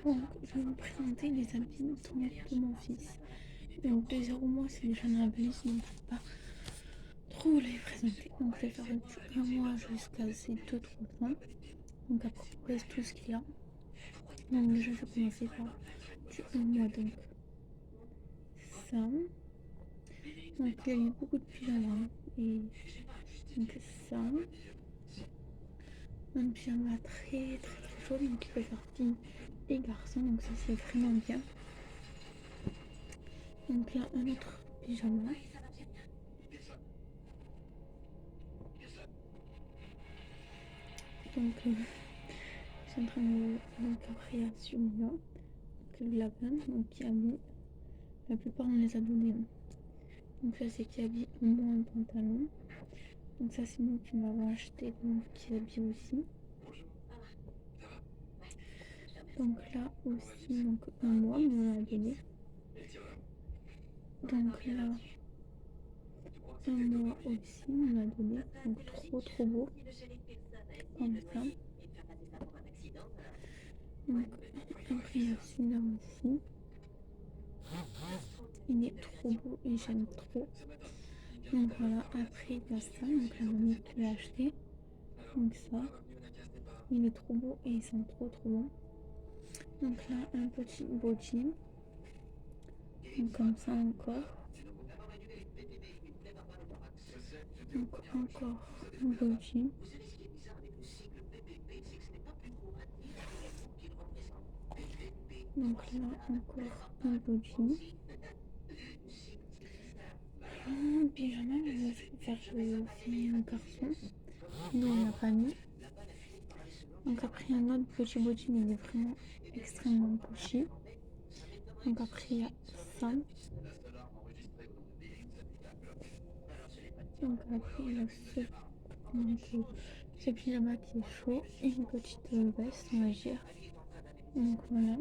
Donc, je vais vous présenter les habits de mon fils. Donc, de 0 mois, c'est déjà ma valise, donc je ne peux pas trop les présenter. Donc, je vais faire du 1 mois jusqu'à ses 2-3 ans. Donc, après, on pèse tout ce qu'il a. Donc, déjà, je vais commencer par du 1 mois. Donc, ça. Donc, il y a eu beaucoup de pyjamas. Et donc, ça. Un pyjama très, très, très chaud. Donc, il peut faire fille et garçon. Donc, ça, c'est vraiment bien. Donc, là, un autre pyjama. Donc, je suis en train de. Donc, après, il y a celui-là, que le lapin, donc qui habille. La plupart, on les a donnés. Donc, ça, c'est qui habille au moins un pantalon. Donc, ça, c'est nous qui m'avons acheté, donc qui habille aussi. Donc, là aussi, donc 1 mois, mais on l'a donné. Donc, là, 1 mois aussi, on l'a donné. Donc, trop, trop beau. Comme ça. Donc, après, il y a celui-là aussi. Il est trop beau et j'aime trop. Donc voilà, après il y a ça, donc la mamie qui l'a acheté. Donc ça, il est trop beau et ils sont trop trop bons. Donc là, un petit body. Donc comme ça encore. Donc encore un body. Donc là, encore un body. Un pyjama, je peux faire fille un garçon. Nous, on n'a pas mis. Donc après, un autre petit body, mais il est vraiment extrêmement petit. Donc après, il y a ça. Donc après, il y a ce pyjama qui est chaud et une petite veste, on va dire. Donc voilà,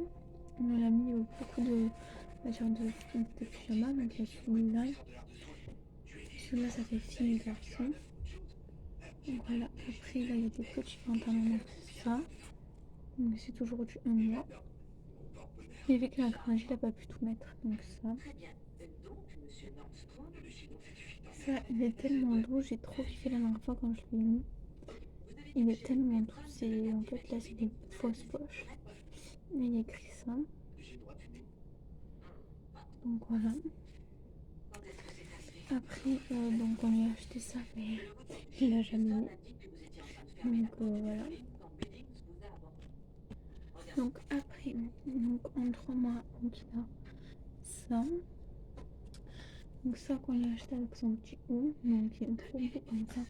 on a mis beaucoup de pyjamas. Donc il y a celui-là. Celui-là, ça fait fille et garçon. Donc voilà, après là, il y a des petits pantalons, donc ça. Donc c'est toujours du 1 mois. Et vu qu'il a grandi, il n'a pas pu tout mettre, donc ça. Ça, il est tellement doux, j'ai trop kiffé la dernière fois quand je l'ai mis. Il est tellement doux, c'est en fait là c'est des fausses poches. Mais il y a écrit ça. Donc voilà. Après, donc on lui a acheté ça, mais il l'a jamais mis. Donc voilà. Donc après, donc en 3 mois, donc il a ça. Donc ça qu'on lui a acheté avec son petit haut. Donc il est trop beau comme ça.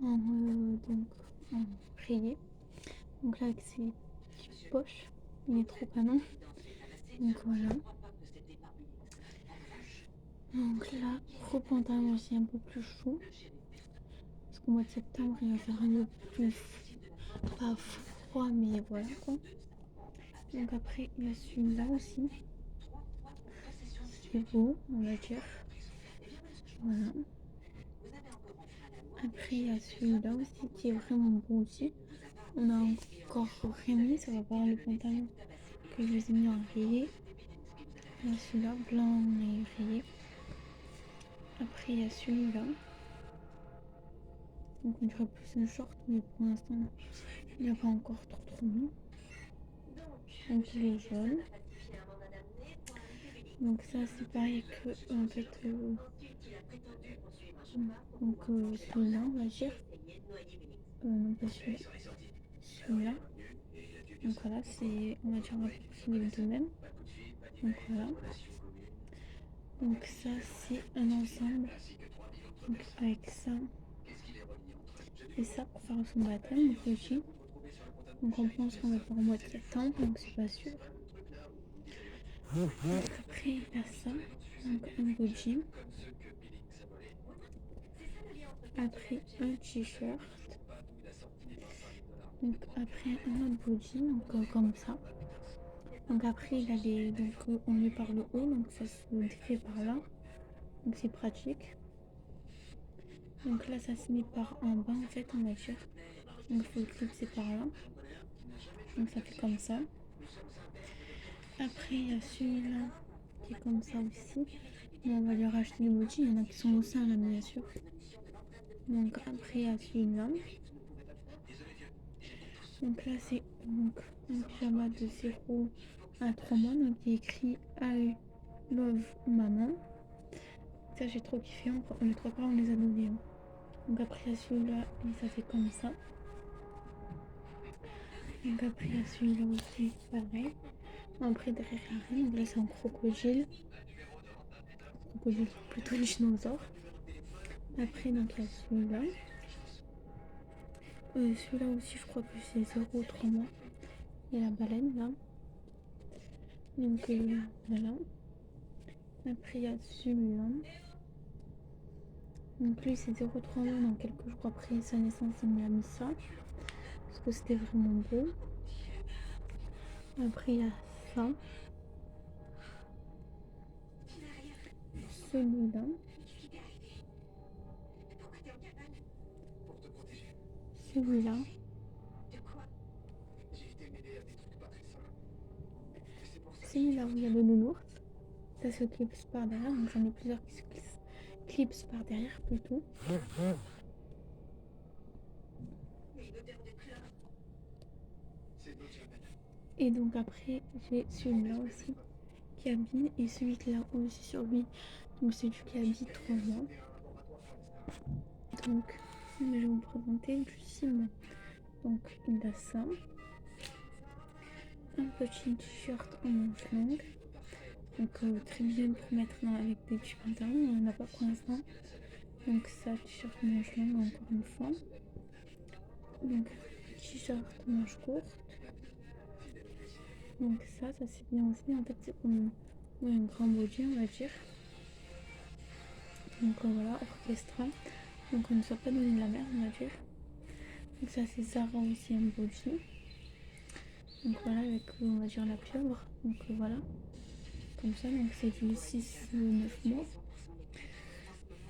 Donc en rayé. Donc là avec ses petites poches. Il est trop canon. Donc voilà. Donc là, gros pantalon aussi un peu plus chaud. Parce qu'au mois de septembre, il va faire un peu plus pas froid, mais voilà quoi. Donc après, il y a celui-là aussi. C'est beau, on va dire. Voilà. Après, il y a celui-là aussi qui est vraiment beau aussi. On a encore rien mis, ça va voir le pantalon que je les ai mis en rayé. Il y a celui-là, blanc et rayé. Après, il y a celui-là. Donc on dirait plus un short, mais pour l'instant, il n'y a pas encore trop mis. Donc le jaune. Donc ça c'est pareil que en fait donc celui-là on va dire. Non pas celui-là. Celui-là. Donc voilà, c'est on va dire un peu les deux mêmes. Donc voilà. Donc ça c'est un ensemble. Donc avec ça et ça pour faire son baptême, le petit. Donc on pense qu'on va faire au mois de septembre, donc c'est pas sûr. Après il y a ça, donc un body. Après un t-shirt. Donc après un autre body, donc comme ça. Donc après il a les. Donc on met par le haut, donc ça se défait par là. Donc c'est pratique. Donc là ça se met par en bas en fait on va dire. Donc il faut le clipser par là. Donc ça fait comme ça. Après, il y a celui-là qui est comme ça aussi. Bon, on va lui racheter des bougies. Il y en a qui sont au sein là, bien sûr. Donc après, il y a celui-là. Donc là, c'est donc un pyjama de 0 à 3 mois. Donc il est écrit I love maman. Ça, j'ai trop kiffé. Les trois parents, on les a donnés. Hein. Donc après, il y a celui-là et ça fait comme ça. Donc après, il y a celui-là aussi, pareil. Après, derrière, il n'y a rien. Donc là, c'est un crocodile. Crocodile, plutôt le dinosaure. Après, donc il y a celui-là. Celui-là aussi, je crois que c'est 0 3 mois. Il y a la baleine là. Donc voilà. Après, il y a celui-là. Donc lui, c'est 0 3 mois. Dans quelques jours après sa naissance, il m'a mis ça. Parce que c'était vraiment beau. Après, il y a ça. Celui-là. Celui-là. Celui-là où il y a le nounours. Ça se clipse par derrière. Donc j'en ai plusieurs qui se clipse par derrière plutôt. Et donc après, j'ai celui-là aussi qui habille. Et celui-là aussi sur lui. Donc c'est du qui habille 3 mois. Donc, je vais vous présenter du 6 mois. Donc, il a ça. Un petit t-shirt en manches longues. Donc, très bien pour mettre avec des petits pantalons. On n'en a pas pour l'instant. Donc, ça, t-shirt manches longues, encore une fois. Donc, t-shirt manches courtes. Donc, ça c'est bien aussi. En fait, c'est comme un grand body, on va dire. Donc, voilà, orchestra. Donc, on ne soit pas donné de la merde, on va dire. Donc, ça, c'est Zara aussi, un body. Donc voilà, avec on va dire la pieuvre. Donc voilà, comme ça, donc c'est du 6-9 mois.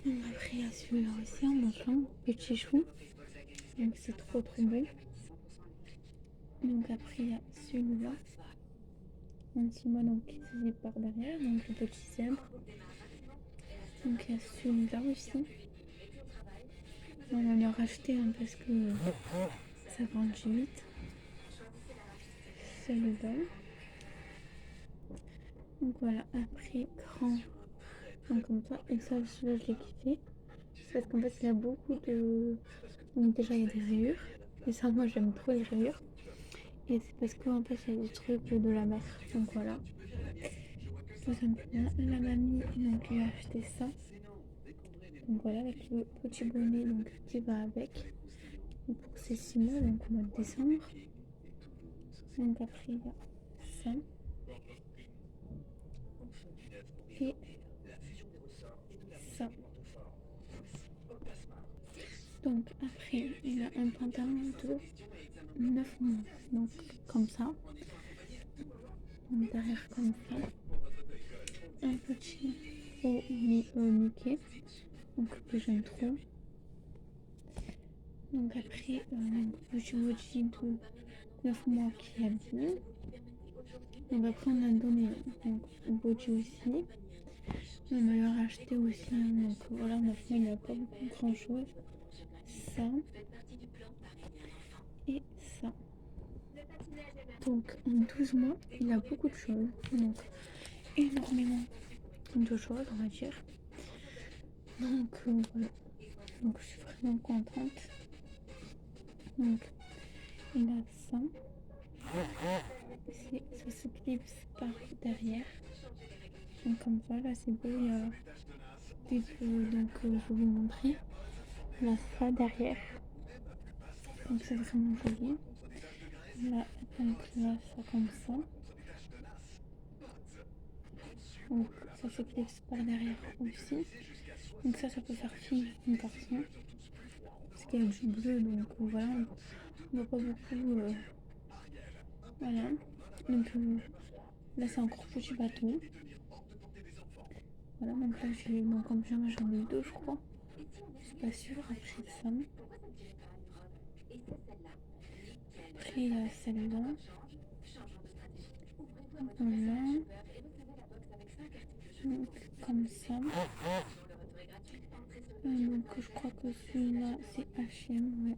Donc après il y a celui-là aussi en manchon, petit chou. Donc c'est trop beau. Donc après il y a celui-là. Un 6 mois donc qui se zip par derrière, donc le petit zèbre. Donc il y a celui-là aussi. On va en racheter un parce que ça grandit vite. Celui-là. Donc voilà, après grand. Donc comme ça, et ça celui-là je l'ai kiffé. Parce qu'en fait il y a beaucoup de... Donc déjà il y a des rayures. Et ça moi j'aime trop les rayures. Et c'est parce qu'en fait il y a des trucs de la mer. Donc voilà. Tout simplement. La mamie donc lui a acheté ça. Donc voilà avec le petit bonnet donc, qui va avec. Et pour ces 6 mois, donc au mois de décembre. Donc après il y a ça. Et ça. Donc après il a un pantalon de 9 mois. Donc comme ça. Donc derrière comme ça. Un petit haut Mickey. Donc que j'aime trop. Donc après petit body de 9 mois qui est bien. Donc après on a donné donc body aussi. On va leur acheter aussi. Donc voilà, maintenant il n'y a pas beaucoup grand chose. Ça. Et ça. Donc en 12 mois, il a beaucoup de choses. Donc énormément de choses, on va dire. Donc voilà. Donc je suis vraiment contente. Donc il a ça. Ça se clipse par derrière. Donc comme ça, là c'est beau. Il y a des peu, donc je vais vous montrer. Là ça derrière. Donc c'est vraiment joli. Là, donc là ça comme ça. Donc ça s'éclipse par derrière aussi. Donc ça peut faire fille ou garçon. Parce qu'il y a du bleu, donc voilà, on voit pas beaucoup. Voilà. Donc là c'est encore petit bateau. Voilà, donc là j'ai donc comme pyjama j'en ai deux je crois. Je suis pas sûre après ça. Après il y a celle-là. Voilà. Donc, comme ça. Donc, je crois que celui-là, c'est H&M.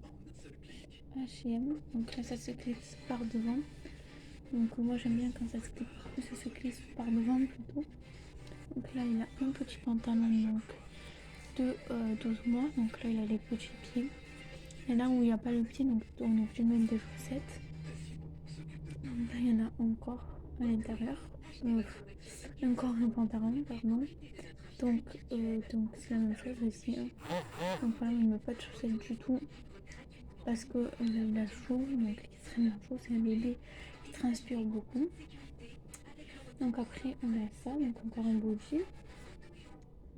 Ouais. H&M. Donc là, ça se glisse par devant. Donc, moi, j'aime bien quand ça se glisse par devant plutôt. Donc là, il a un petit pantalon donc, de 12 mois. Donc là, il a les petits pieds. Et là où il n'y a pas le pied, donc on est obligé de mettre des chaussettes. Là, il y en a encore à l'intérieur. Encore un pantalon, pardon. Donc c'est la même chose aussi. Hein. Donc voilà, il ne met pas de chaussettes du tout. Parce que il a chaud, donc extrêmement chaud. C'est un bébé qui transpire beaucoup. Donc après, on a ça. Donc encore un beau jean.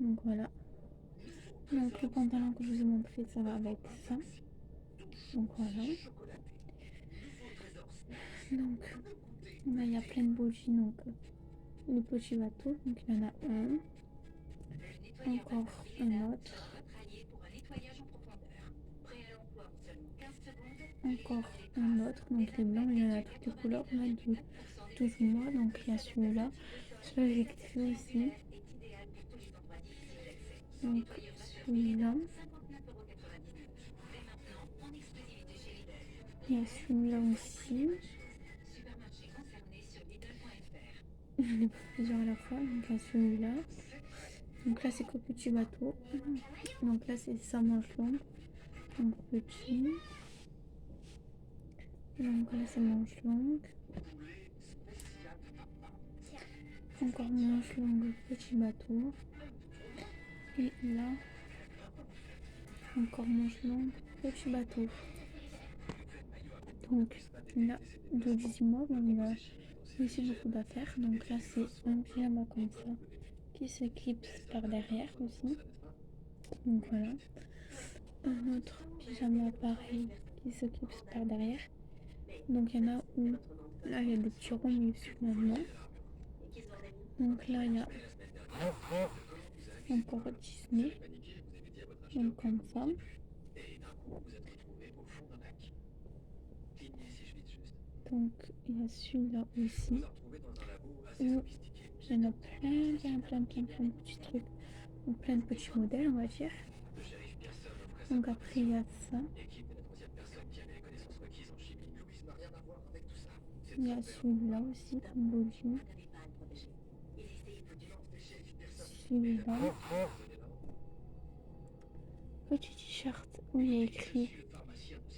Donc voilà. Donc le pantalon que je vous ai montré, ça va avec ça. Donc voilà. Donc là, il y a plein de beaux jeans. Donc le petit bateau. Donc il y en a un. Encore un autre. Encore un autre. Donc il est blanc. Il y en a toutes les couleurs. On a du 12 mois. Donc il y a celui-là. Celui-là, j'ai kiffé ici. Donc celui-là. Il y a celui-là aussi. J'en ai pris plusieurs à la fois. Donc là, celui-là. Donc là, c'est que petit bateau. Donc là, c'est sa manche longue. Donc petit. Donc là, c'est manche longue. Encore manche longue, petit bateau. Et là, encore manche longue, petit bateau. Donc là, de 18 mois, on a aussi beaucoup d'affaires. Donc là, c'est un pyjama comme ça qui se clipse par derrière aussi. Donc voilà. Un autre pyjama pareil qui se clipse par derrière. Donc il y en a où là il y a des petits ronds dessus maintenant. Donc là il y a encore Disney. Donc comme ça. Donc il y a celui-là aussi. Où il y en a plein de petits trucs. Donc plein de petits modèles on va dire. Donc après il y a ça. Il y a celui-là aussi comme beau jean. Celui-là. Petit t-shirt où il y a écrit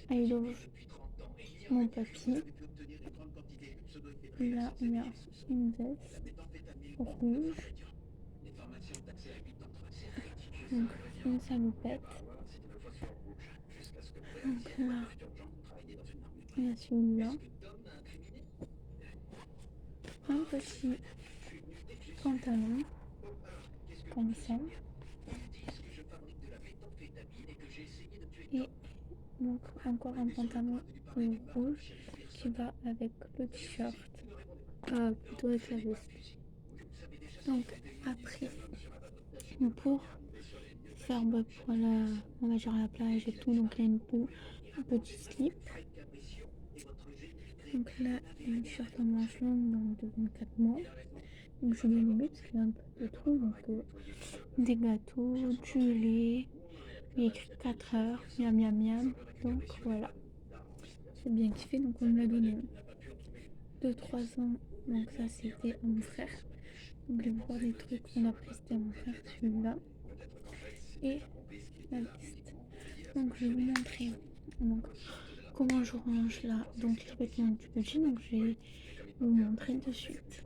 I love mon papy. Là il y a une veste rouge. Donc une salopette. Donc là il y a celui-là. Un petit pantalon comme ça. Et donc encore un pantalon rouge qui va avec le t-shirt. Plutôt avec la veste. Donc après, pour faire pour on va dire la plage et tout, donc il y a un petit slip. Donc là, il y a une t-shirt en manche longue donc de 24 mois. Donc je vais le mettre parce qu'il y a un peu de tout. Donc des gâteaux, du lait. Il y a écrit 4 heures, miam miam miam. Donc voilà. J'ai bien kiffé, donc on me l'a donné 2-3 ans. Donc ça c'était à mon frère. Donc les plupart des trucs qu'on a pris c'était à mon frère, celui-là. Et la liste. Donc je vais vous montrer donc, comment je range là donc les vêtements du petit. Donc je vais vous montrer de suite.